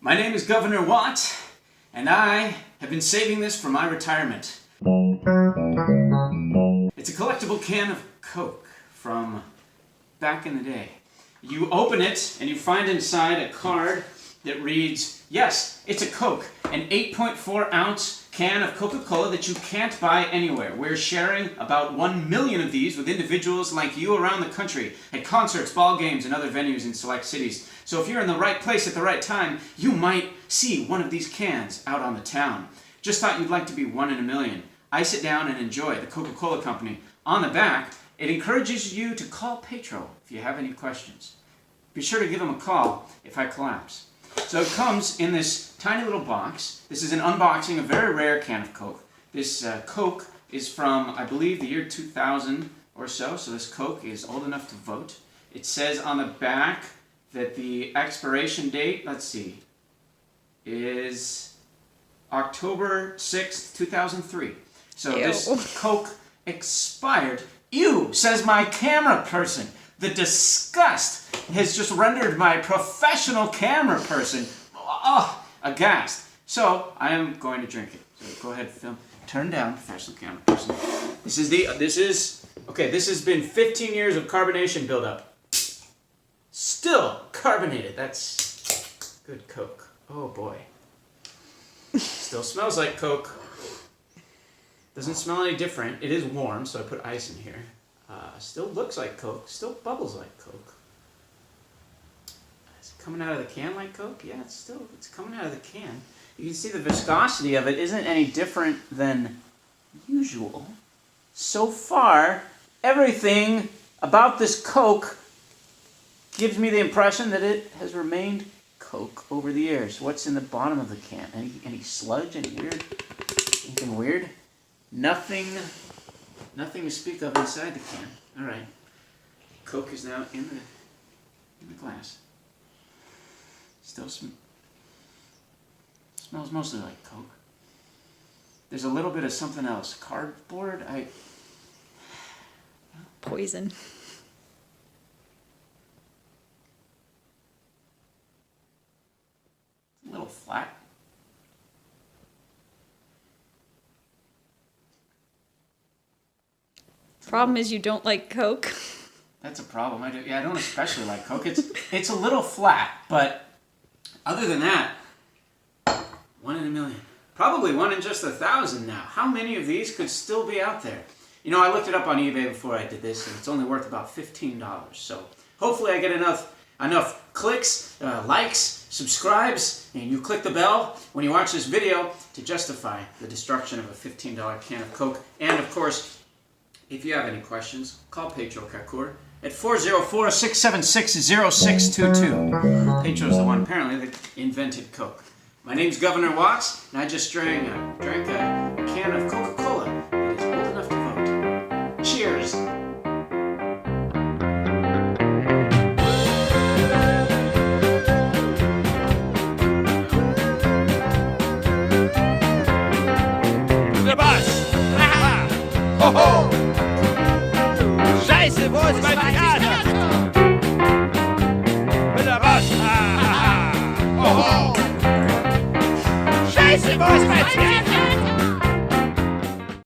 My name is Governor Watt, and I have been saving this for my retirement. It's a collectible can of Coke from back in the day. You open it and you find inside a card that reads, yes, it's a Coke, an 8.4 ounce can of Coca-Cola that you can't buy anywhere. We're sharing about 1 million of these with individuals like you around the country at concerts, ball games, and other venues in select cities. So if you're in the right place at the right time, you might see one of these cans out on the town. Just thought you'd like to be one in a million. Ice it down and enjoy. The Coca-Cola Company. On the back, it encourages you to call Petro if you have any questions. Be sure to give him a call if I collapse. So it comes in this tiny little box. This is an unboxing, a very rare can of Coke. This Coke is from, I believe, the year 2000 or so. So this Coke is old enough to vote. It says on the back that the expiration date, let's see, is October 6th, 2003. So Ew. This Coke expired. Ew, says my camera person. The disgust has just rendered my professional camera person aghast. So I am going to drink it. So go ahead, film. Turn down, professional camera person. This has been 15 years of carbonation buildup. Still carbonated. That's good Coke. Oh boy. Still smells like Coke. Doesn't smell any different. It is warm, so I put ice in here. Still looks like Coke. Still bubbles like Coke. Is it coming out of the can like Coke? Yeah, it's coming out of the can. You can see the viscosity of it isn't any different than usual. So far, everything about this Coke gives me the impression that it has remained Coke over the years. What's in the bottom of the can? Any sludge? Anything weird? Nothing to speak of inside the can. All right. Coke is now in the glass. Still smells mostly like Coke. There's a little bit of something else. Cardboard? Poison. A little flat. Problem is you don't like Coke. That's a problem. I don't especially like Coke. It's a little flat, but other than that, 1 in a million. Probably 1 in just 1,000 now. How many of these could still be out there? You know, I looked it up on eBay before I did this, and it's only worth about $15. So hopefully I get enough clicks, likes, subscribes, and you click the bell when you watch this video to justify the destruction of a $15 can of Coke. And of course, if you have any questions, call Petro Kakur at 404-676-0622. Petro's the one apparently that invented Coke. My name's Governor Watts, and I just drank a can of Coca-Cola